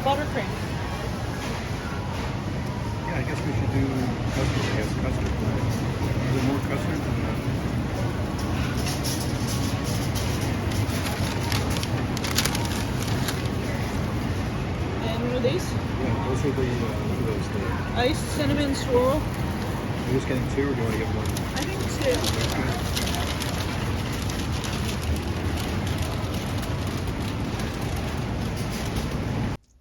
buttercream. Yeah, I guess we should do custard. I guess custard. Is there more custard than that? And what are these? Yeah, those are the, what are those? The, Iced cinnamon swirl. are you just getting two or do you want to get one? I think two.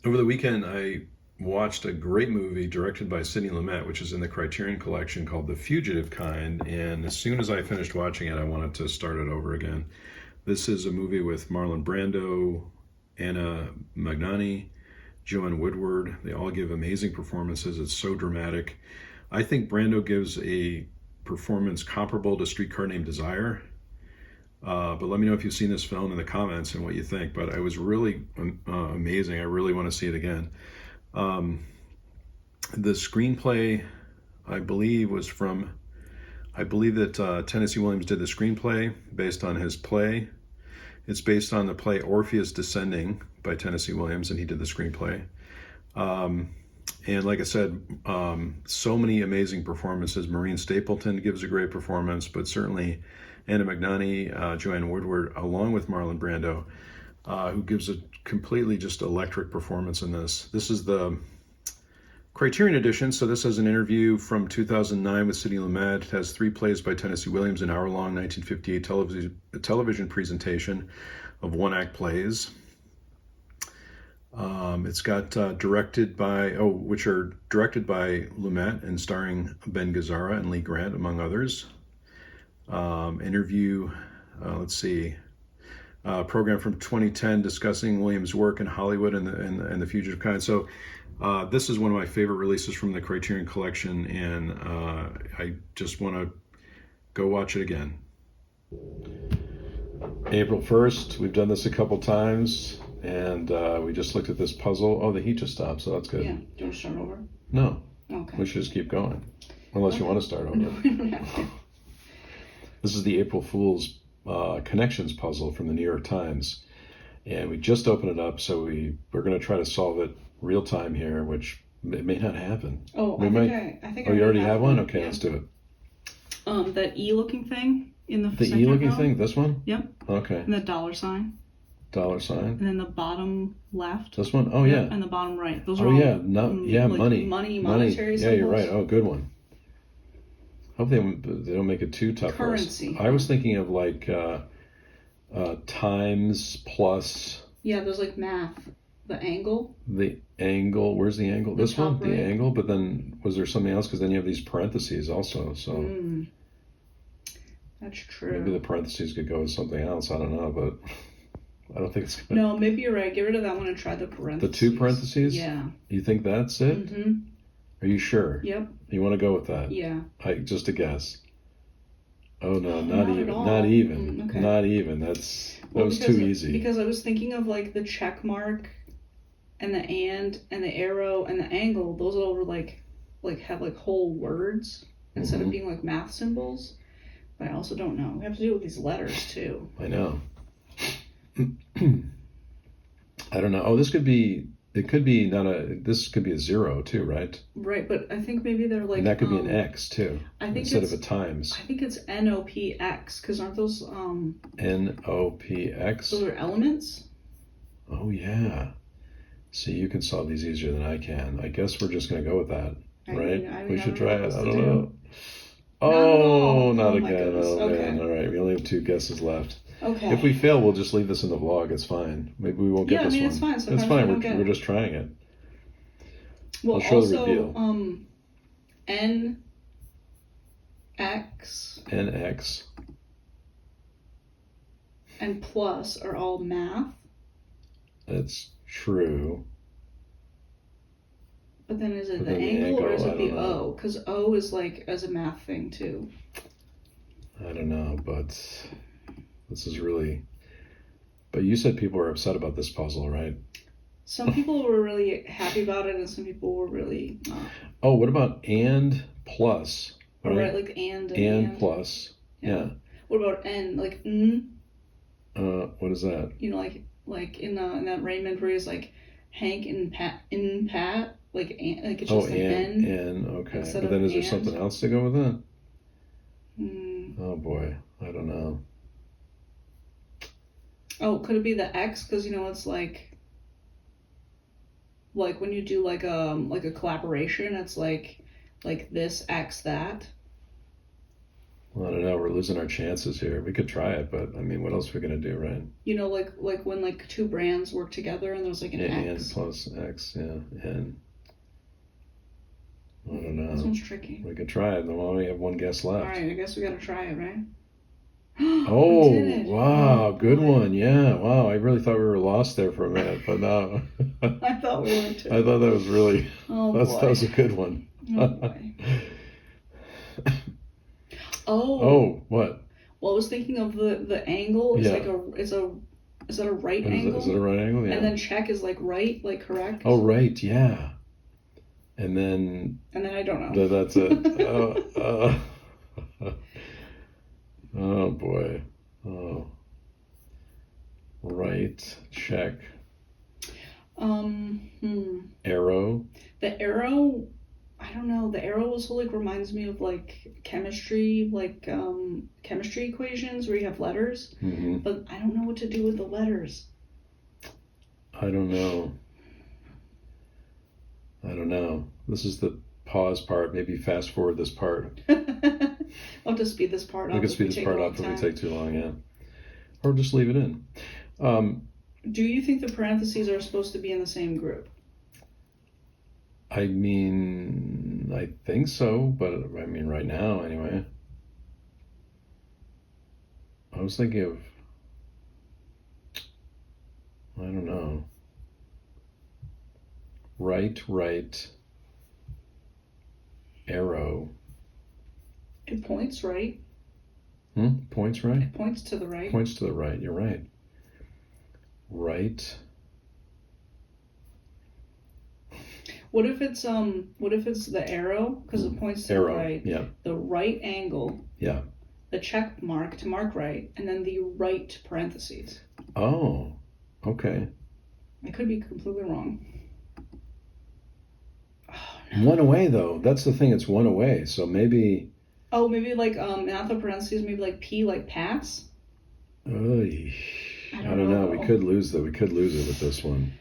Over the weekend, I watched a great movie directed by Sidney Lumet, which is in the Criterion Collection, called The Fugitive Kind. And as soon as I finished watching it, I wanted to start it over again. This is a movie with Marlon Brando, Anna Magnani, Joanne Woodward. They all give amazing performances. It's so dramatic. I think Brando gives a performance comparable to Streetcar Named Desire. But let me know if you've seen this film in the comments and what you think. But it was really amazing. I really want to see it again. The screenplay, I believe that Tennessee Williams did the screenplay based on his play. It's based on the play Orpheus Descending by Tennessee Williams, and he did the screenplay. And like I said, so many amazing performances. Maureen Stapleton gives a great performance, but certainly Anna Magnani, Joanne Woodward, along with Marlon Brando, who gives a completely just electric performance in this. This is the Criterion edition, so this is an interview from 2009 with Sidney Lumet. It has 3 plays by Tennessee Williams, an hour-long 1958 television presentation of one-act plays. It's got directed by Lumet and starring Ben Gazzara and Lee Grant, among others. Interview, program from 2010 discussing Williams' work in Hollywood and the Fugitive Kind. So this is one of my favorite releases from the Criterion Collection, and I just want to go watch it again. April 1st, we've done this a couple times, and we just looked at this puzzle. Oh, the heat just stopped, so that's good. Yeah. Do you want to start over? No. Okay. We should just keep going. Unless you want to start over. This is the April Fool's connections puzzle from the New York Times. And we just opened it up, so we're going to try to solve it real time here, which it may not happen. Oh, I think Oh, you already have one? one. Okay, Yeah. Let's do it. That E-looking thing in the The second E-looking row. thing? This one? Yep. Okay. And the dollar sign. Dollar sign. And then the bottom left. This one? Oh, Yep. yeah. And the bottom right. Those are Oh, all yeah. Money. Monetary Yeah, symbols. you're right. Oh, good one. Hope they don't make it too tough for us. Currency. I was thinking of like times plus Yeah, there's like math. The angle. the angle. Where's the angle? The This one? top The right. angle? But then was there something else? Because then you have these parentheses also. So That's true. maybe the parentheses could go with something else. I don't know, but I don't think it's good. No, maybe you're right. Get rid of that one and try the parentheses. The 2 parentheses? Yeah. You think that's it? Mm-hmm. Are you sure? Yep. You want to go with that? Yeah. Just a guess. Oh no, Not not at even. all. Not even. Okay. Not even. That was too easy. Because I was thinking of like the check mark and the the arrow and the angle. Those all were like have like whole words instead of being like math symbols. But I also don't know. We have to deal with these letters too. I know. I don't know. Oh, this could be. It could be this could be a 0 too, right? Right, but I think maybe they're like. And that could be an X too. I think instead of a times. I think it's NOPX because aren't those NOPX. Those are elements. Oh yeah. See, you can solve these easier than I can. I guess we're just gonna go with that, right? We should try it. I don't know. Not again. goodness. Oh Okay. man. All right, we only have 2 guesses left. Okay. If we fail, we'll just leave this in the vlog. It's fine. Maybe we won't get this one. it's fine. It's Sometimes fine. we don't get We're it. just trying it. Well, I'll show also, the reveal. NX NX. and plus are all math, That's true. but then is it But the then the angle or is angle, it the I don't know. O? Because O is like as a math thing too. I don't know, but this is really. But you said people were upset about this puzzle, right? Some people were really happy about it, and some people were really not. Oh, what about and plus? Or right, like and plus. Yeah. What about N? Like N? What is that? You know, like in that Raymond where he's like Hank and Pat, like it's just Oh, an and okay. instead But then of is there and. something else to go with that? Hmm. Oh boy, I don't know. Oh, could it be the X? Because it's like when you do like a collaboration, it's like this X that. Well, I don't know. We're losing our chances here. We could try it, but I mean, what else are we gonna do, right? Like when like two brands work together and there's like an And X. plus X, yeah, and I don't know. This one's tricky. We could try it. Then we only have one guess left. All right, I guess we gotta try it, right? Oh, We did it. wow, good boy. one. Yeah, wow. I really thought we were lost there for a minute, but no. I thought we were too. I thought that was really, Oh that boy. was a good one. Oh boy. Oh. Oh, what? Well, I was thinking of the angle. It's Yeah. like is that a right angle? Is it a right angle? Yeah. And then check is like right, like correct. Oh, right, yeah. And then I don't know. that's it. Oh boy. Oh. Right, check. Arrow. The arrow, I don't know. The arrow also like reminds me of like chemistry, like chemistry equations where you have letters. Mm-hmm. But I don't know what to do with the letters. I don't know. This is the pause part. Maybe fast forward this part. I'll have to speed this part up. We can speed this part up if we take too long, yeah. Or just leave it in. Do you think the parentheses are supposed to be in the same group? I mean, I think so, but I mean, right now, anyway. I was thinking of, I don't know. Right, arrow. It points right. Points right? It points to the right. Points to the right, you're right. Right. What if it's the arrow because it points to the right? Yeah. The right angle. Yeah. The check mark to mark right, and then the right parentheses. Oh, okay. I could be completely wrong. Oh, no. One away though. That's the thing. It's one away. So maybe. Oh, maybe like not the parentheses. Maybe like P, like pass. I don't know. We could lose it with this one.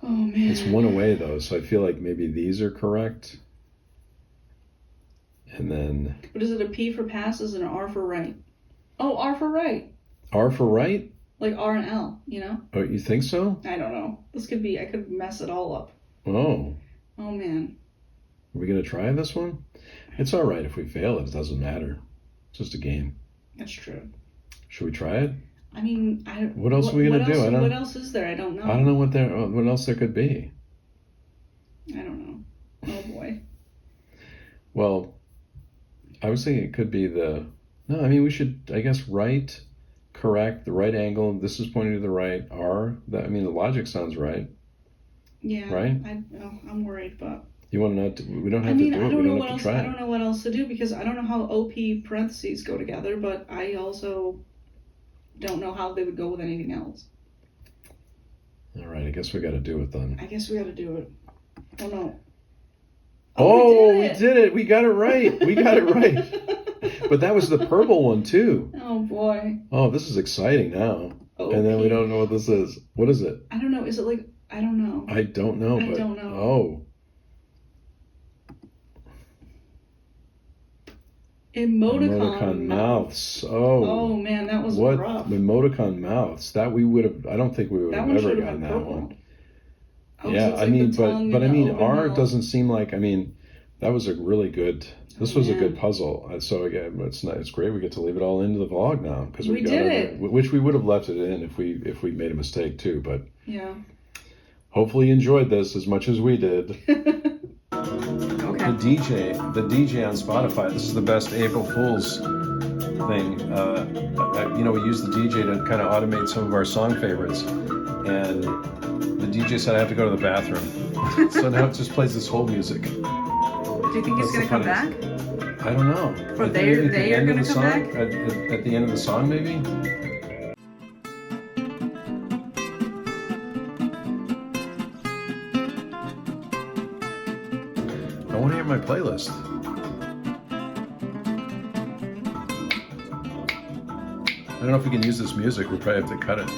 Oh man. It's one away though, so I feel like maybe these are correct. And then. But is it a P for pass? Is it an R for right? Oh, R for right. R for right? Like R and L, Oh, you think so? I don't know. I could mess it all up. Oh. Oh man. Are we gonna try this one? It's all right if we fail it. It doesn't matter. It's just a game. That's true. Should we try it? I mean, what else are we gonna do? What else is there? I don't know. I don't know what else there could be. I don't know. Oh boy. Well, I was thinking it could be we should, I guess, right, correct, the right angle. This is pointing to the right. R. The logic sounds right. Yeah. Right? I'm worried, but. You want to know? We don't have to do it. We don't have to try it. I don't know what else to do because I don't know how OP parentheses go together, but I also don't know how they would go with anything else. All right, I guess we got to do it then. I guess we got to do it. Oh no. Oh, we did it. We got it right. But that was the purple one too. Oh boy. Oh, this is exciting now. OP. And then we don't know what this is. What is it? I don't know. Is it like, I don't know. I don't know. I don't know. Oh. Emoticon mouths. Oh man, that was rough. Emoticon mouths. That we would have. I don't think we would have ever gotten that one. Yeah, I mean, but I mean, R doesn't seem like. I mean, that was a really good. This was a good puzzle. So again, it's great. We get to leave it all into the vlog now because we got did it. Which we would have left it in if we made a mistake too. But yeah. Hopefully you enjoyed this as much as we did. Okay. The DJ on Spotify. This is the best April Fool's thing. We use the DJ to kind of automate some of our song favorites, and the DJ said I have to go to the bathroom, so now it just plays this whole music. Do you think he's gonna come back? I don't know. Or they are gonna come back? At the end of the song, maybe. playlist. I don't know if we can use this music. We'll probably have to cut it.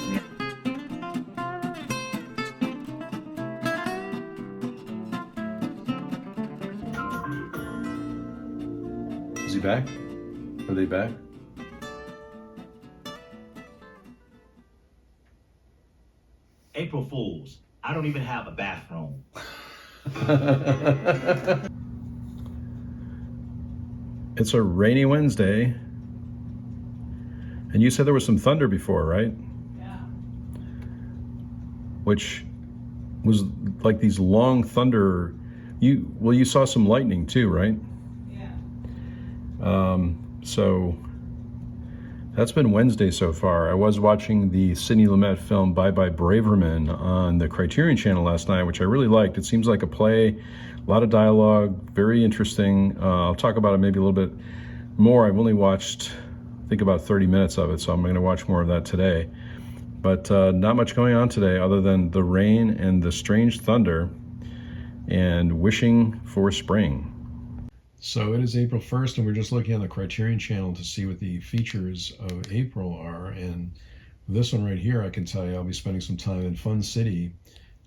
Is he back? Are they back? April Fools. I don't even have a bathroom. It's a rainy Wednesday. And you said there was some thunder before, right? Yeah. Which was like these long thunder. You saw some lightning too, right? Yeah. So that's been Wednesday so far. I was watching the Sidney Lumet film Bye Bye Braverman on the Criterion Channel last night, which I really liked. It seems like a play, a lot of dialogue, very interesting. I'll talk about it maybe a little bit more. I've only watched, I think, about 30 minutes of it, so I'm going to watch more of that today. But not much going on today other than the rain and the strange thunder and wishing for spring. So it is April 1st, and we're just looking on the Criterion Channel to see what the features of April are. And this one right here, I can tell you, I'll be spending some time in Fun City.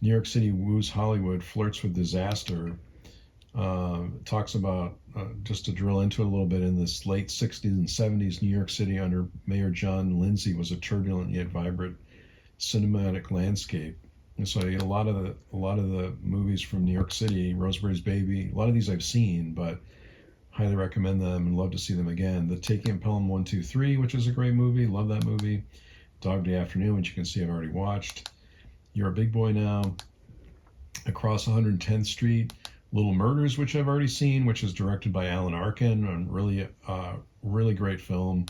New York City woos Hollywood, flirts with disaster. Talks about, just to drill into it a little bit, in this late 60s and 70s, New York City under Mayor John Lindsay was a turbulent yet vibrant cinematic landscape. And so you get a lot of the movies from New York City, Rosemary's Baby, a lot of these I've seen, but highly recommend them and love to see them again. The Taking of Pelham 1, 2, 3, which is a great movie. Love that movie. Dog Day Afternoon, which you can see I've already watched. You're a Big Boy Now. Across 110th Street. Little Murders, which I've already seen, which is directed by Alan Arkin, and really great film.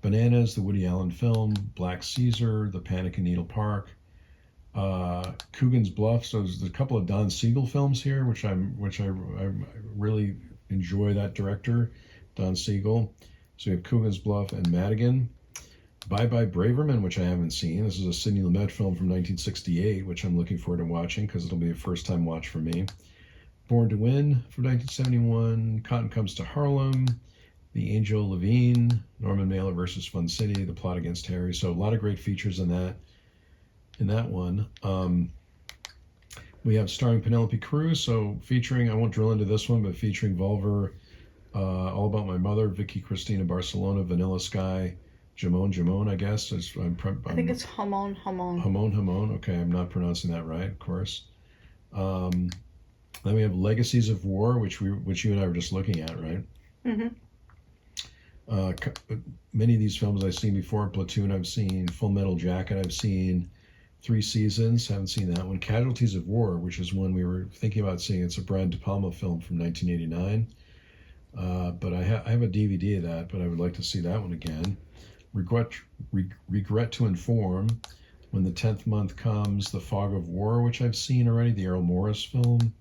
Bananas, the Woody Allen film. Black Caesar, The Panic in Needle Park. Coogan's Bluff. So there's a couple of Don Siegel films here, which I really enjoy that director, Don Siegel. So we have Coogan's Bluff and Madigan. Bye Bye Braverman, which I haven't seen. This is a Sidney Lumet film from 1968, which I'm looking forward to watching because it'll be a first-time watch for me. Born to Win from 1971. Cotton Comes to Harlem. The Angel Levine. Norman Mailer versus Fun City. The Plot Against Harry. So a lot of great features in that one. We have starring Penelope Cruz, so featuring, I won't drill into this one, but featuring Vulver, All About My Mother, Vicky Cristina Barcelona, Vanilla Sky, Jamon, I guess. I think it's Hamon. Hamon. Okay, I'm not pronouncing that right, of course. Then we have Legacies of War, which you and I were just looking at, right? Mm-hmm. Many of these films I've seen before. Platoon I've seen, Full Metal Jacket I've seen, 3 Seasons, haven't seen that one. Casualties of War, which is one we were thinking about seeing. It's a Brian De Palma film from 1989. But I have a DVD of that, but I would like to see that one again. Regret to Inform, When the 10th Month Comes, The Fog of War, which I've seen already, the Errol Morris film.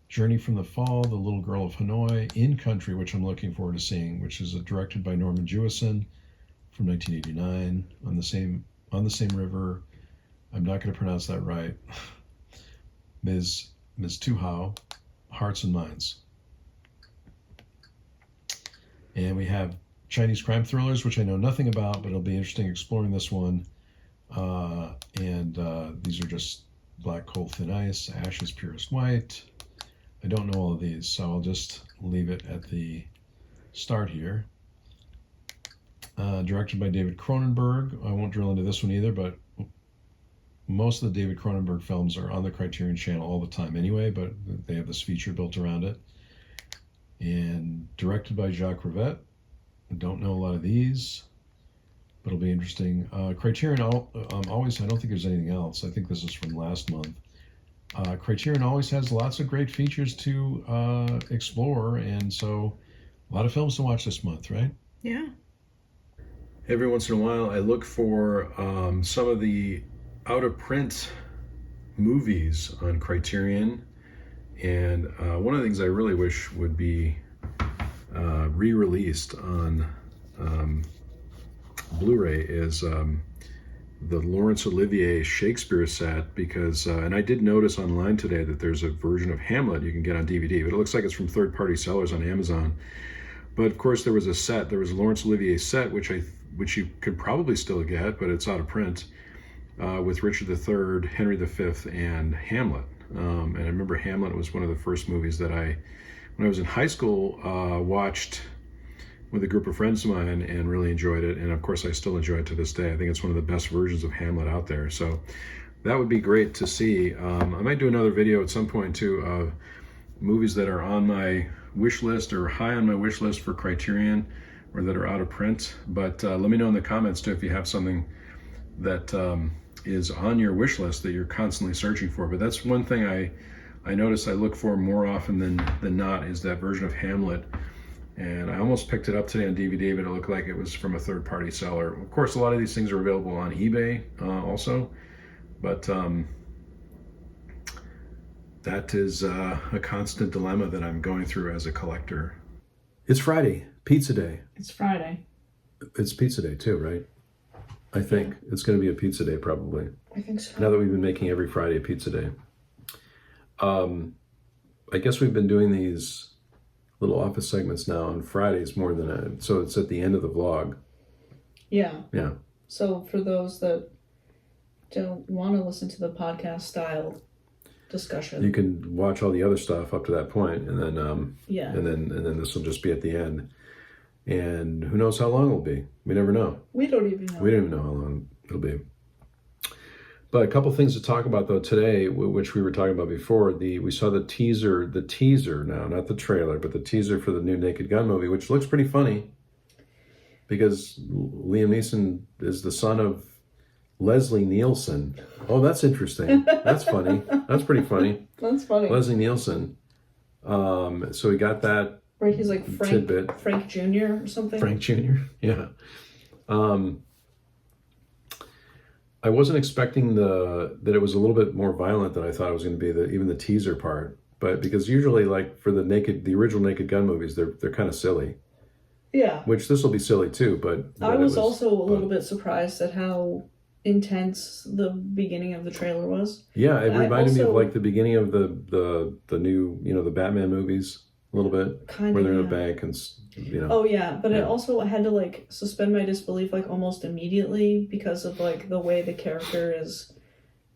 Journey from the Fall, The Little Girl of Hanoi. In Country, which I'm looking forward to seeing, which is directed by Norman Jewison from 1989. On the Same River. I'm not going to pronounce that right. Ms. Tuhau, Hearts and Minds. And we have Chinese crime thrillers, which I know nothing about, but it'll be interesting exploring this one. These are just Black Coal, Thin Ice, Ashes, Purest White. I don't know all of these, so I'll just leave it at the start here. Directed by David Cronenberg. I won't drill into this one either, but most of the David Cronenberg films are on the Criterion Channel all the time anyway, but they have this feature built around it. And directed by Jacques Rivette. I don't know a lot of these, but it'll be interesting. Criterion always, I don't think there's anything else. I think this is from last month. Criterion always has lots of great features to explore, and so a lot of films to watch this month, right? Yeah. Every once in a while, I look for some of the out-of-print movies on Criterion, and one of the things I really wish would be re-released on Blu-ray is Laurence Olivier Shakespeare set because, and I did notice online today that there's a version of Hamlet you can get on DVD, but it looks like it's from third-party sellers on Amazon. But of course, there was a Laurence Olivier set, which you could probably still get, but it's out of print, with Richard III, Henry V, and Hamlet. And I remember Hamlet was one of the first movies that when I was in high school, watched with a group of friends of mine and really enjoyed it. And of course, I still enjoy it to this day. I think it's one of the best versions of Hamlet out there. So that would be great to see. I might do another video at some point too of movies that are on my wish list or high on my wish list for Criterion or that are out of print. But let me know in the comments too if you have something that is on your wish list that you're constantly searching for. But that's one thing I notice I look for more often than not is that version of Hamlet. And I almost picked it up today on DVD, but it looked like it was from a third-party seller. Of course, a lot of these things are available on eBay also, but that is a constant dilemma that I'm going through as a collector. It's Friday, pizza day. It's Friday. It's pizza day too, right? I think it's going to be a pizza day probably. I think so. Now that we've been making every Friday a pizza day. I guess we've been doing these little office segments now on Fridays more than so it's at the end of the vlog. Yeah. Yeah. So for those that don't want to listen to the podcast style discussion, you can watch all the other stuff up to that point, and then and then this will just be at the end. And who knows how long it'll be? We never know. We don't even know. We don't even know how long it'll be. But a couple things to talk about though today, which we were talking about before. We saw the teaser now, not the trailer, but the teaser for the new Naked Gun movie, which looks pretty funny because Liam Neeson is the son of Leslie Nielsen. Oh, that's interesting. That's funny. That's pretty funny. That's funny. Leslie Nielsen. So we got that. Right, he's like tidbit. Frank Jr. or something. Frank Jr. Yeah. I wasn't expecting that it was a little bit more violent than I thought it was going to be. Even the teaser part, but because usually, like for the original Naked Gun movies, they're kind of silly. Yeah. Which this will be silly too, but I was also a little bit surprised at how intense the beginning of the trailer was. Yeah, it reminded me of like the beginning of the new the Batman movies a little bit, where they're in a bank and Oh yeah, but I also had to like suspend my disbelief like almost immediately because of like the way the character is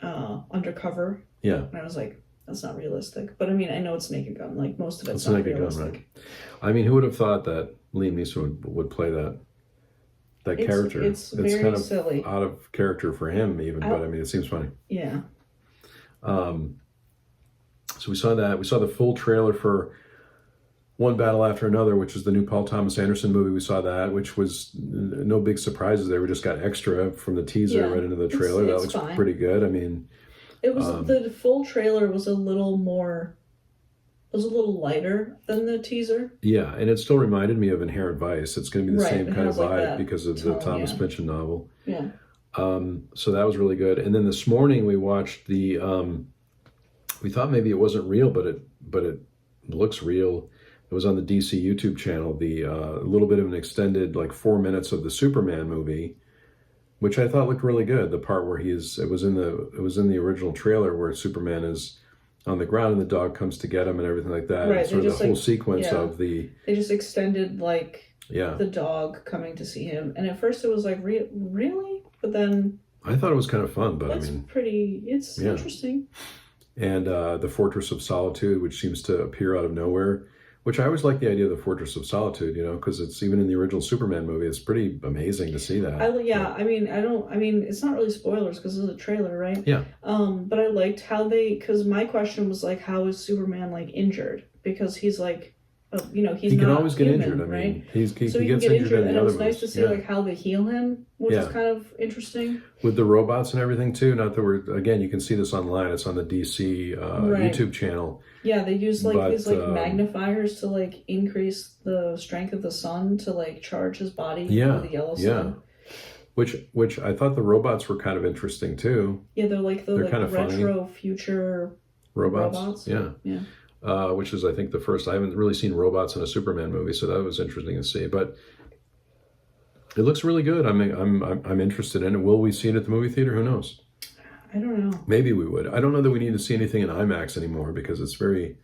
undercover. Yeah. And I was like, that's not realistic. But I mean, I know it's Naked Gun. Like most of it's not Naked realistic. Gun, right? I mean, who would have thought that Liam Neeson would play that character? It's very kind of silly. Out of character for him even, but I mean, it seems funny. Yeah. So we saw that. We saw the full trailer for One Battle After Another, which is the new Paul Thomas Anderson movie. We saw that, which was no big surprises there. We just got extra from the teaser right into the trailer. That looks fine. Pretty good. I mean, it was the full trailer was a little lighter than the teaser. Yeah, and it still reminded me of Inherent Vice. It's going to be the same kind of vibe like because of the Thomas Pynchon novel. Yeah. So that was really good. And then this morning we watched the. We thought maybe it wasn't real, but it looks real. It was on the DC YouTube channel, a little bit of an extended, like 4 minutes of the Superman movie, which I thought looked really good. The part where it was in the original trailer where Superman is on the ground and the dog comes to get him and everything like that. Right. And sort of the whole sequence of They just extended like the dog coming to see him. And at first it was like, really? But then... I thought it was kind of fun, but it's interesting. And the Fortress of Solitude, which seems to appear out of nowhere. Which I always like the idea of the Fortress of Solitude, because it's even in the original Superman movie, it's pretty amazing to see that. I mean, it's not really spoilers because it's a trailer, right? Yeah. But I liked how because my question was like, how is Superman like injured? Because he's like, he's he can not always get human, injured. I right? mean, he gets injured in and the other it's nice to see like how they heal him, which is kind of interesting. With the robots and everything too. Not that you can see this online. It's on the DC YouTube channel. Yeah, they use these magnifiers to like increase the strength of the sun to like charge his body with the yellow sun. Which I thought the robots were kind of interesting too. Yeah, they're kind of retro funny. Future robots. Yeah. Yeah. Which is, I think, the first. I haven't really seen robots in a Superman movie, so that was interesting to see. But It looks really good. I'm interested in it. Will we see it at the movie theater? Who knows? I don't know. Maybe we would. I don't know that we need to see anything in IMAX anymore because it's very,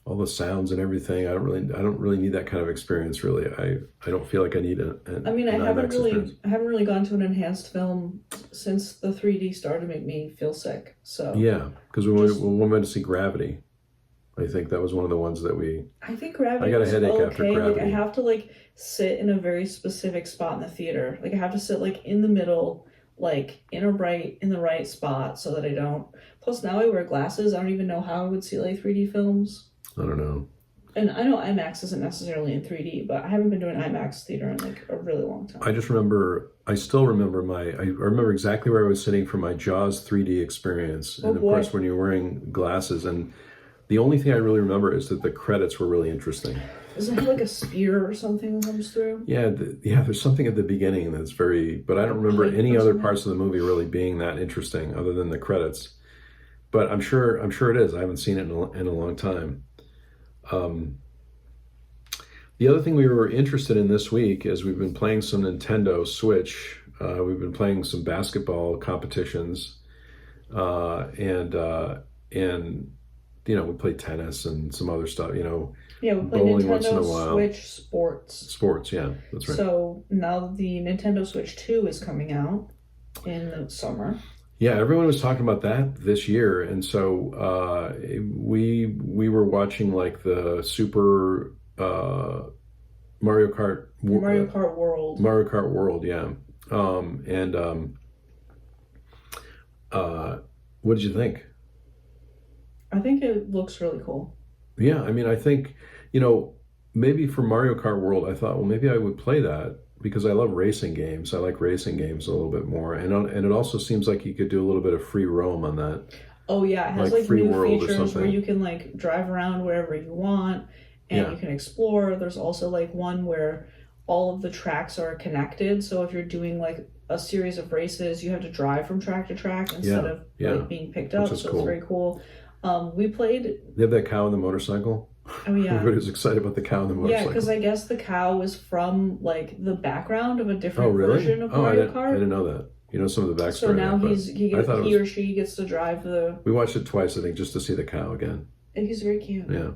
all the sounds and everything. I don't really need that kind of experience. Really, I don't feel like I need I mean, I haven't experience. really gone to an enhanced film since the 3D started to make me feel sick. So Yeah, because we went to see Gravity. I think that was one of the ones that I think Gravity I got a was headache okay. after Gravity. Like I have to like sit in a very specific spot in the theater. Like I have to sit like in the middle, like in the right spot so that I don't. Plus now I wear glasses. I don't even know how I would see like 3D films. I don't know. And I know IMAX isn't necessarily in 3D, but I haven't been doing IMAX theater in like a really long time. I still remember I remember exactly where I was sitting for my Jaws 3D experience. And of course, when you're wearing glasses, and the only thing I really remember is that the credits were really interesting. Does it have like a spear or something that comes through? Yeah, there's something at the beginning that's but I don't remember any other parts of the movie really being that interesting other than the credits. But I'm sure it is. I haven't seen it in a long time. The other thing we were interested in this week is we've been playing some Nintendo Switch. We've been playing some basketball competitions, and we play tennis and some other stuff. Yeah, we play bowling Nintendo once in a while. Switch Sports. Sports, yeah, that's right. So now the Nintendo Switch 2 is coming out in the summer. Yeah, everyone was talking about that this year, and so we were watching like the Super Mario Kart World. Mario Kart World, yeah. What did you think? I think it looks really cool. Yeah, I mean, I think, maybe for Mario Kart World, I thought, well, maybe I would play that because I love racing games. I like racing games a little bit more. And it also seems like you could do a little bit of free roam on that. Oh, yeah. It has like free new world features where you can like drive around wherever you want and you can explore. There's also like one where all of the tracks are connected. So if you're doing like a series of races, you have to drive from track to track instead of like being picked up. So it's very cool. We played. They have that cow on the motorcycle. Oh yeah, everybody was excited about the cow on the motorcycle. Yeah, because I guess the cow was from like the background of a different version of Mario Kart. I didn't know that. Some of the backstory. So now he or she gets to drive the. We watched it twice, I think, just to see the cow again. And he's very cute. Yeah.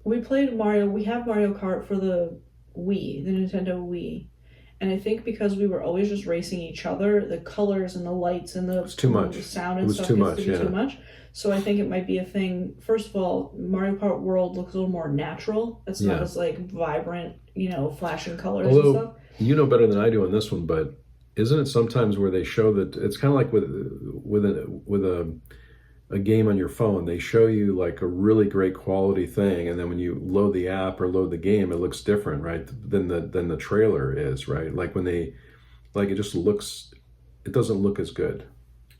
We played Mario. We have Mario Kart for the Wii, the Nintendo Wii. And I think because we were always just racing each other, the colors and the lights and the sound and stuff gets to be too much. So I think it might be a thing. First of all, Mario Kart World looks a little more natural. It's not as like vibrant, flashing colors and stuff. You know better than I do on this one, but isn't it sometimes where they show that it's kind of like with a game on your phone, they show you like a really great quality thing, and then when you load the app or load the game, it looks different, right? Than the trailer is, right? Like when it doesn't look as good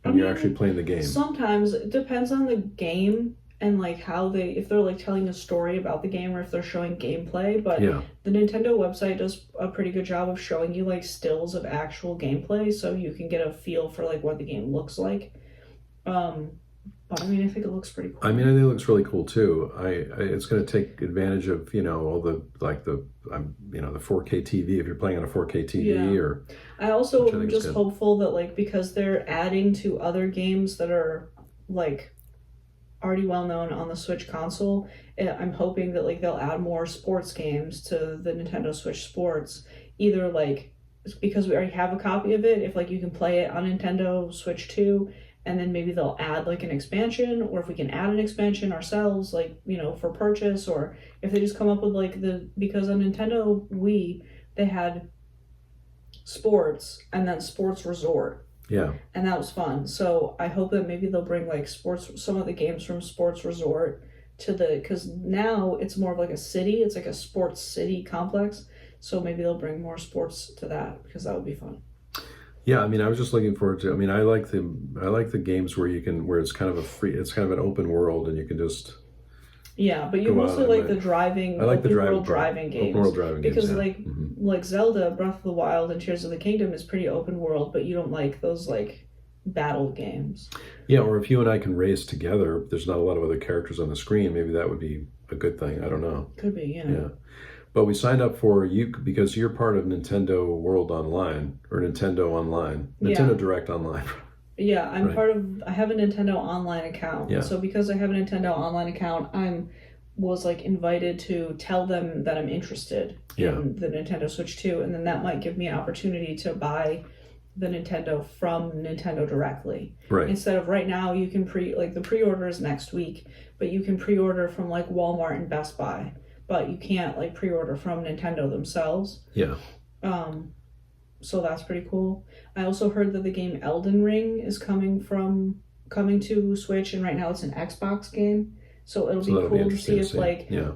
when you're actually playing the game. Sometimes it depends on the game and like if they're like telling a story about the game or if they're showing gameplay. But the Nintendo website does a pretty good job of showing you like stills of actual gameplay, so you can get a feel for like what the game looks like. But I mean, I think it looks pretty cool. I mean, I think it looks really cool too. It's going to take advantage of all the 4K TV if you're playing on a 4K TV or. I also am just hopeful that like because they're adding to other games that are like already well known on the Switch console, I'm hoping that like they'll add more sports games to the Nintendo Switch Sports. Either like because we already have a copy of it, if like you can play it on Nintendo Switch 2. And then maybe they'll add like an expansion, or if we can add an expansion ourselves, like, for purchase, or if they just come up with like because on Nintendo Wii, they had sports and then sports resort. Yeah. And that was fun. So I hope that maybe they'll bring like some of the games from sports resort because now it's more of like a city. It's like a sports city complex. So maybe they'll bring more sports to that because that would be fun. Yeah, I mean, I was just looking forward to. I mean, I like the games where it's kind of it's kind of an open world, and you can just. Yeah, but you mostly like the driving. I like the driving games. Open world driving because games. Because like Zelda, Breath of the Wild, and Tears of the Kingdom is pretty open world, but you don't like those like battle games. Yeah, or if you and I can race together, there's not a lot of other characters on the screen. Maybe that would be a good thing. I don't know. Could be, Yeah. But we signed up for you because you're part of Nintendo World Online or Nintendo Online, Nintendo Direct Online. Yeah, I'm Right. part of. I have a Nintendo Online account. Yeah. So because I have a Nintendo Online account, was like invited to tell them that I'm interested in the Nintendo Switch 2, and then that might give me an opportunity to buy the Nintendo from Nintendo directly. Right. Instead of right now, you can the pre-order is next week, but you can pre-order from like Walmart and Best Buy, but you can't like pre-order from Nintendo themselves. Yeah. So that's pretty cool. I also heard that the game Elden Ring is coming to Switch, and right now it's an Xbox game. So it'll be cool to see if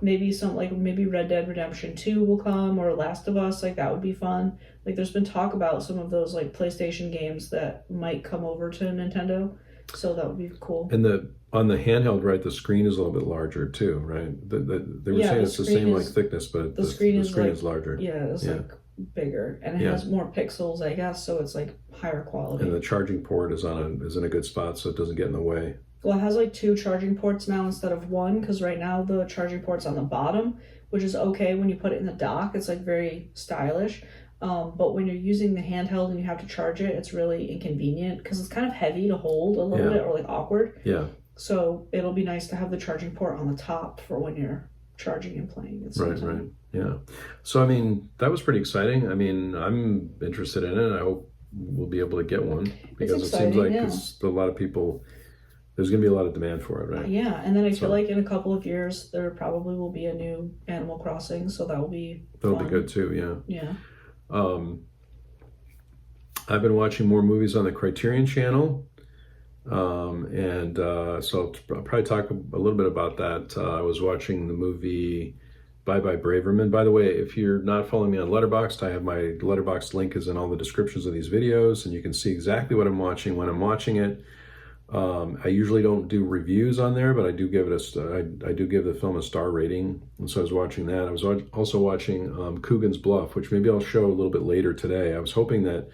maybe Red Dead Redemption 2 will come, or Last of Us, like that would be fun. Like there's been talk about some of those like PlayStation games that might come over to Nintendo. So that would be cool. And on the handheld, right, the screen is a little bit larger too, right? They were saying it's the same like thickness, but the screen is larger. Yeah, it's like bigger, and it has more pixels, I guess, so it's like higher quality. And the charging port is in a good spot, so it doesn't get in the way. Well, it has like 2 charging ports now instead of 1, because right now the charging port's on the bottom, which is okay when you put it in the dock. It's like very stylish. But when you're using the handheld and you have to charge it, it's really inconvenient because it's kind of heavy to hold a little bit, or like awkward. Yeah. So it'll be nice to have the charging port on the top for when you're charging and playing at the same time. Right. Yeah. So, I mean, that was pretty exciting. I mean, I'm interested in it. I hope we'll be able to get one because it seems like it's a lot of people, there's going to be a lot of demand for it, right? Yeah. And then I feel like in a couple of years, there probably will be a new Animal Crossing. So that'll be good too. Yeah. Yeah. I've been watching more movies on the Criterion Channel. So I'll probably talk a little bit about that. I was watching the movie Bye Bye Braverman. By the way, if you're not following me on Letterboxd, I have my Letterboxd link is in all the descriptions of these videos, and you can see exactly what I'm watching when I'm watching it. I usually don't do reviews on there, but I do give I do give the film a star rating, and so I was watching that. I was also watching Coogan's Bluff, which maybe I'll show a little bit later today. I was hoping that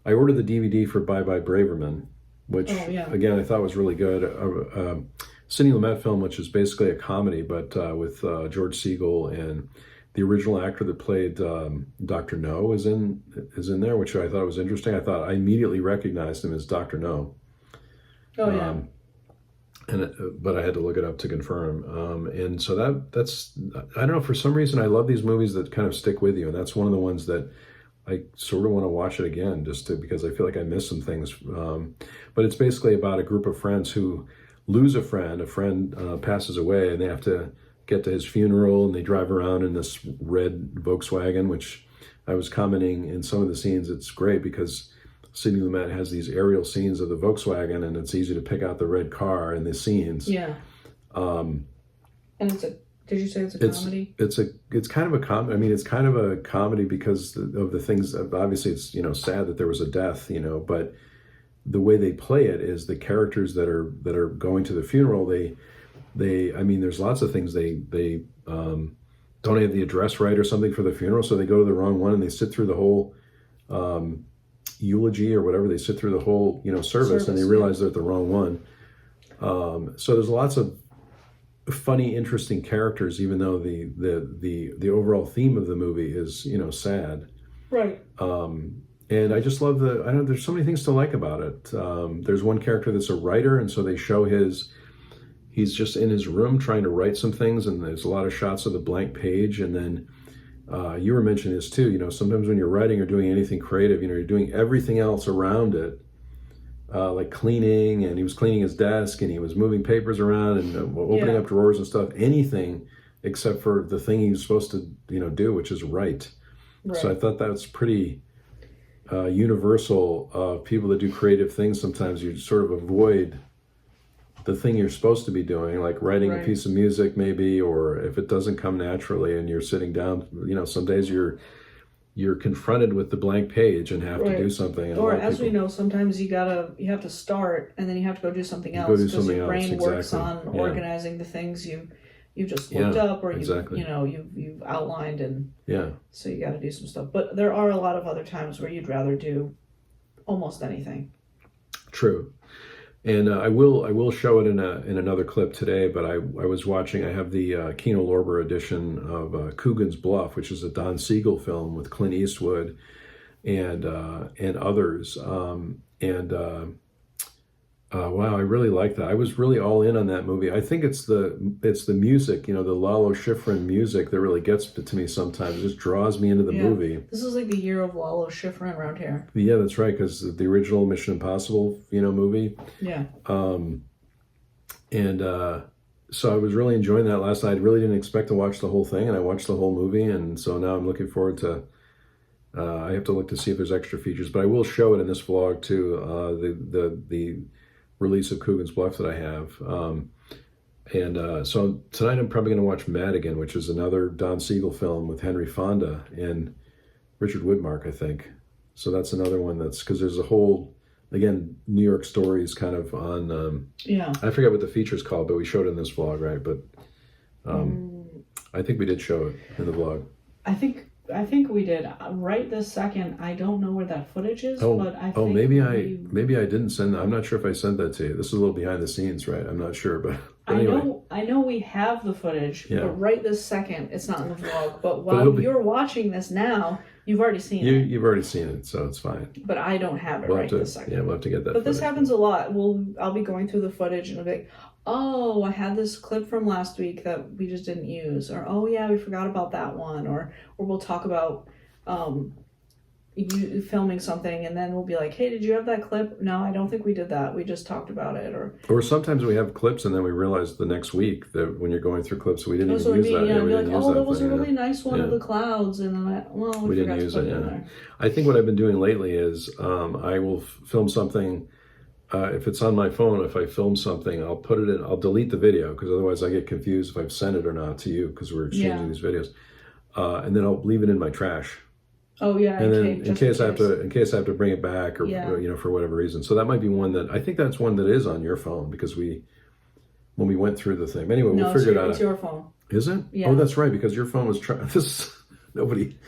I ordered the DVD for Bye Bye Braverman, which again I thought was really good. Sidney Lumet film, which is basically a comedy, but with George Siegel, and the original actor that played Dr. No is in there, which I thought was interesting. I immediately recognized him as Dr. No. Oh yeah. But I had to look it up to confirm. And so that's I don't know, for some reason I love these movies that kind of stick with you, and that's one of the ones that I sort of want to watch it again because I feel like I missed some things. But it's basically about a group of friends who lose a friend. A friend passes away, and they have to get to his funeral, and they drive around in this red Volkswagen, which I was commenting in some of the scenes. It's great because Sidney Lumet has these aerial scenes of the Volkswagen, and it's easy to pick out the red car in the scenes. Yeah. And did you say it's a comedy? It's kind of a comedy. I mean, it's kind of a comedy because of the things. Obviously, it's sad that there was a death. But the way they play it is the characters that are going to the funeral. They I mean, there's lots of things they don't have the address right or something for the funeral, so they go to the wrong one, and they sit through the whole eulogy or whatever. They sit through the whole service, and they realize they're at the wrong one. So there's lots of funny, interesting characters, even though the overall theme of the movie is sad. Right. And I just love there's so many things to like about it. There's one character that's a writer, and so they show he's just in his room trying to write some things, and there's a lot of shots of the blank page. And then you were mentioning this too, sometimes when you're writing or doing anything creative, you're doing everything else around it, like cleaning, and he was cleaning his desk, and he was moving papers around and opening up drawers and stuff, anything except for the thing he was supposed to, do, which is write. So I thought that was pretty universal. People that do creative things, sometimes you sort of avoid the thing you're supposed to be doing, like writing a piece of music maybe, or if it doesn't come naturally and you're sitting down, some days you're confronted with the blank page and have to do something. And or as we know, sometimes you have to start and then you have to go do something else because your brain works on organizing the things you just looked up, or you've outlined, and so you got to do some stuff. But there are a lot of other times where you'd rather do almost anything. True. And I will show it in another clip today. But I was watching. I have the Kino Lorber edition of Coogan's Bluff, which is a Don Siegel film with Clint Eastwood and others. Wow, I really like that. I was really all in on that movie. I think it's the music, the Lalo Schifrin music that really gets to me sometimes. It just draws me into the movie. This is like the year of Lalo Schifrin around here. Yeah, that's right, because the original Mission Impossible, movie. Yeah. So I was really enjoying that last night. I really didn't expect to watch the whole thing, and I watched the whole movie, and so now I'm looking forward to. I have to look to see if there's extra features, but I will show it in this vlog too. The release of Coogan's Bluff that I have. So tonight I'm probably going to watch Madigan, which is another Don Siegel film with Henry Fonda and Richard Widmark, I think. So that's another one that's, because there's a whole, again, New York Stories kind of on, I forget what the feature's called, but we showed it in this vlog, right? But I think we did show it in the vlog. I think we did. Right this second, I don't know where that footage is, but I think maybe I didn't send that. I'm not sure if I sent that to you. This is a little behind the scenes, right? I'm not sure, but anyway. I know we have the footage, but right this second, it's not in the vlog. But you're watching this now, you've already seen it. You've already seen it, so it's fine. But I don't have it this second. Yeah, we'll have to get that. But this happens a lot. I'll be going through the footage and I'll be like, oh, I had this clip from last week that we just didn't use, or oh yeah, we forgot about that one, or we'll talk about you filming something, and then we'll be like, hey, did you have that clip? No, I don't think we did that. We just talked about it, or sometimes we have clips and then we realize the next week that when you're going through clips, we didn't even use that. Yeah, we didn't use that. Oh, that was a really nice one of the clouds, and then we didn't use it. Yeah, I think what I've been doing lately is I will film something. If it's on my phone, if I film something, I'll put it in. I'll delete the video because otherwise I get confused if I've sent it or not to you because we're exchanging these videos, and then I'll leave it in my trash. Oh yeah, and then in case I have to bring it back or for whatever reason. So that might be one that I think that's one that is on your phone because when we went through the thing. Anyway, we'll figure it out. It's your phone. Is it? Yeah. Oh, that's right because your phone was this. Nobody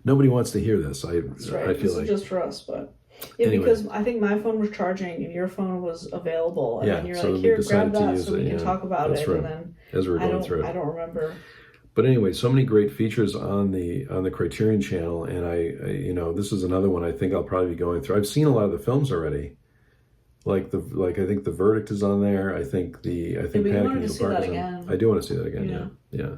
wants to hear this. That's right. I feel this is just for us, but. Yeah, anyway. Because I think my phone was charging and your phone was available, and then you're like, "Here, grab that, so we can talk about it." Right. And then as we're going through it, I don't remember. But anyway, so many great features on the Criterion Channel, and I this is another one I think I'll probably be going through. I've seen a lot of the films already. I think The Verdict is on there. I think Panic in the Park is on. I do want to see that again. Yeah.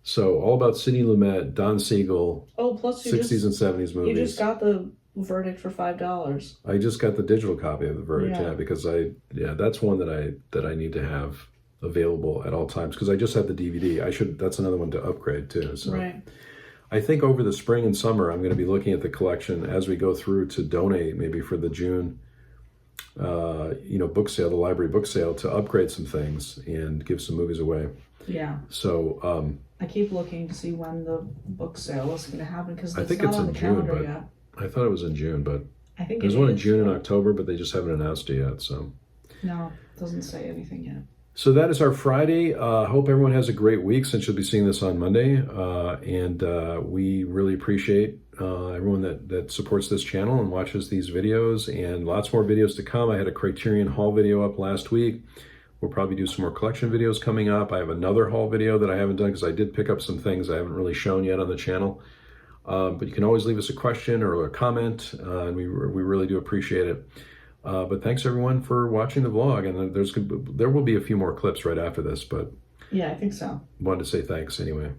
So all about Sidney Lumet, Don Siegel. Oh, plus 60s and 70s movies. You just got the Verdict for $5. I just got the digital copy of The Verdict, because that's one that I need to have available at all times because I just have the DVD. That's another one to upgrade too. So right. I think over the spring and summer I'm going to be looking at the collection as we go through to donate maybe for the June book sale, the library book sale, to upgrade some things and give some movies away. Yeah. So I keep looking to see when the book sale is going to happen because I think it's in June, but yet. I thought it was in June, but I think there's one in June and October, but they just haven't announced it yet. So no, it doesn't say anything yet. So that is our Friday. Hope everyone has a great week since you'll be seeing this on Monday. And we really appreciate everyone that supports this channel and watches these videos, and lots more videos to come. I had a Criterion haul video up last week. We'll probably do some more collection videos coming up. I have another haul video that I haven't done because I did pick up some things I haven't really shown yet on the channel. But you can always leave us a question or a comment, and we really do appreciate it. But thanks everyone for watching the vlog, and there will be a few more clips right after this, but yeah, I think so. Wanted to say thanks anyway.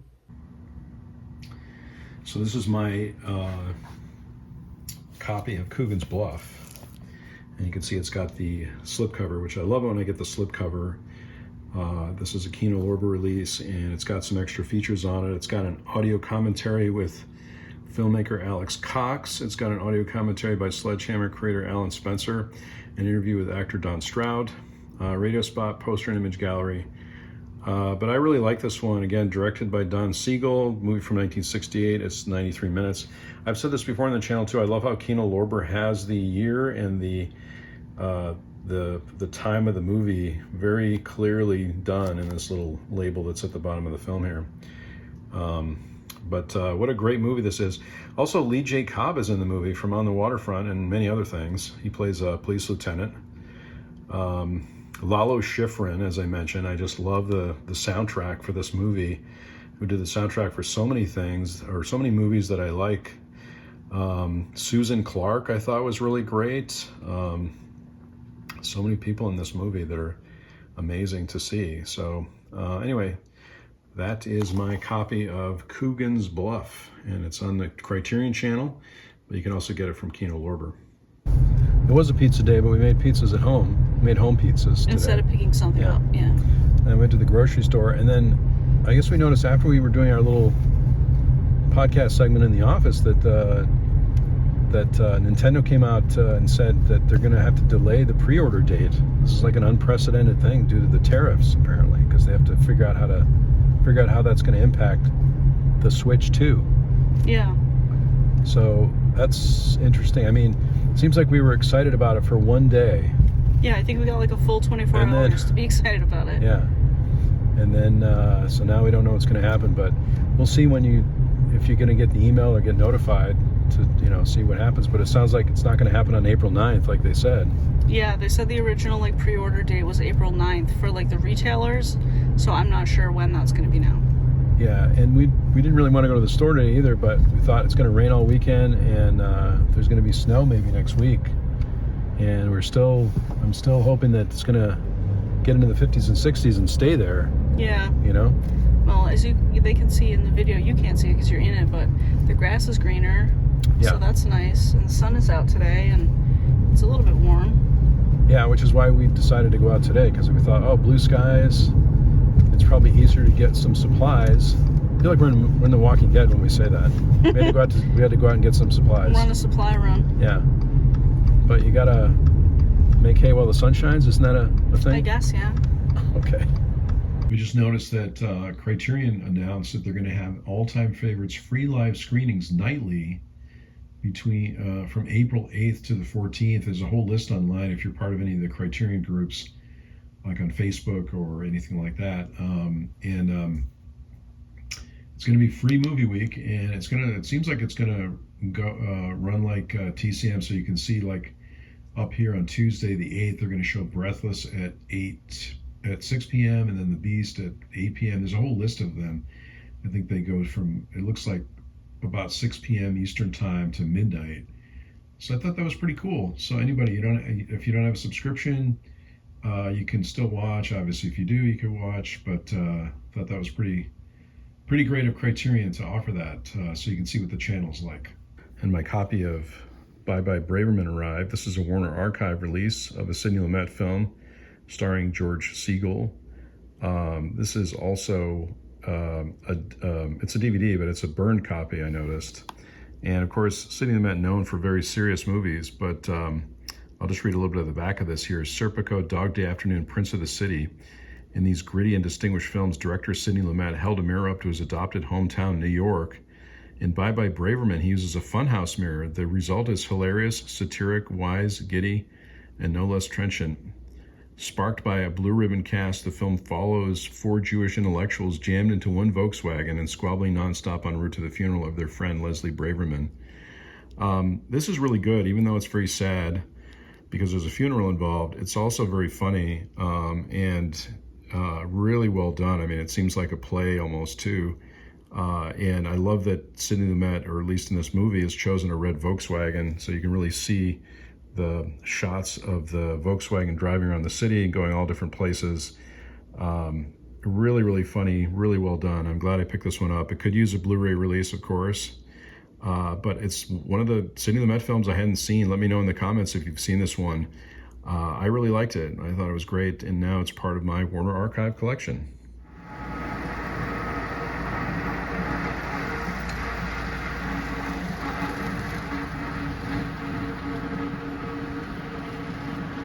So this is my copy of Coogan's Bluff, and you can see it's got the slipcover, which I love when I get the slipcover. This is a Kino Lorber release, and it's got some extra features on it. It's got an audio commentary with filmmaker Alex Cox. It's got an audio commentary by Sledgehammer creator Alan Spencer, an interview with actor Don Stroud, radio spot, poster and image gallery. But I really like this one. Again, directed by Don Siegel, movie from 1968. It's 93 minutes. I've said this before on the channel too. I love how Kino Lorber has the year and the time of the movie very clearly done in this little label that's at the bottom of the film here. But what a great movie this is. Also, Lee J. Cobb is in the movie from On the Waterfront and many other things. He plays a police lieutenant. Lalo Schifrin, as I mentioned, I just love the soundtrack for this movie, who did the soundtrack for so many things, or so many movies that I like. Susan Clark, I thought, was really great. So many people in this movie that are amazing to see. So anyway, that is my copy of Coogan's Bluff, and it's on the Criterion Channel, but you can also get it from Kino Lorber. It was a pizza day, but we made pizzas at home. We made home pizzas today. Instead of picking something up, yeah. And I went to the grocery store, and then I guess we noticed after we were doing our little podcast segment in the office that Nintendo came out and said that they're going to have to delay the pre-order date. This is like an unprecedented thing due to the tariffs, apparently, because they have to figure out how that's going to impact the Switch 2. Yeah. So that's interesting. I mean, it seems like we were excited about it for one day. Yeah, I think we got like a full 24 hours to be excited about it. Yeah. And then, so now we don't know what's going to happen, but we'll see if you're going to get the email or get notified to, see what happens. But it sounds like it's not going to happen on April 9th, like they said. Yeah, they said the original like pre-order date was April 9th for like the retailers, so I'm not sure when that's going to be now. Yeah, and we didn't really want to go to the store today either, but we thought it's going to rain all weekend, and there's going to be snow maybe next week. And I'm still hoping that it's going to get into the 50s and 60s and stay there. Yeah. Well, as they can see in the video, you can't see it because you're in it, but the grass is greener, so that's nice. And the sun is out today, and it's a little bit warm. Yeah, which is why we decided to go out today, because we thought, blue skies, it's probably easier to get some supplies. I feel like we're in The Walking Dead when we say that. We had to go out and get some supplies. We're on a supply run. Yeah. But you gotta make hay while the sun shines, isn't that a thing? I guess, yeah. Okay. We just noticed that Criterion announced that they're going to have all-time favorites free live screenings nightly between from April 8th to the 14th. There's a whole list online if you're part of any of the Criterion groups, like on Facebook or anything like that. It's going to be free movie week, and it seems like it's going to go run like TCM, so you can see like up here on Tuesday the 8th they're going to show Breathless at 6 p.m. and then The Beast at 8 p.m. There's a whole list of them. I think they go from, it looks like, about 6 p.m. Eastern time to midnight. So I thought that was pretty cool. So anybody, if you don't have a subscription, you can still watch. Obviously, if you do, you can watch. But thought that was pretty great of Criterion to offer that, so you can see what the channel's like. And my copy of Bye Bye Braverman arrived. This is a Warner Archive release of a Sidney Lumet film starring George Siegel. This is also it's a DVD, but it's a burned copy, I noticed. And of course, Sidney Lumet known for very serious movies, but I'll just read a little bit of the back of this here. Serpico, Dog Day Afternoon, Prince of the City. In these gritty and distinguished films, director Sidney Lumet held a mirror up to his adopted hometown, New York. In Bye Bye Braverman, he uses a funhouse mirror. The result is hilarious, satiric, wise, giddy, and no less trenchant. Sparked by a blue ribbon cast, the film follows four Jewish intellectuals jammed into one Volkswagen and squabbling nonstop en route to the funeral of their friend Leslie Braverman. This is really good, even though it's very sad because there's a funeral involved. It's also very funny and really well done. I mean, it seems like a play almost too. And I love that Sidney Lumet, or at least in this movie, has chosen a red Volkswagen, so you can really see the shots of the Volkswagen driving around the city and going all different places. Really, really funny, really well done. I'm glad I picked this one up. It could use a Blu-ray release, of course, but it's one of the Sidney Lumet films I hadn't seen. Let me know in the comments if you've seen this one. I really liked it. I thought it was great, and now it's part of my Warner Archive collection.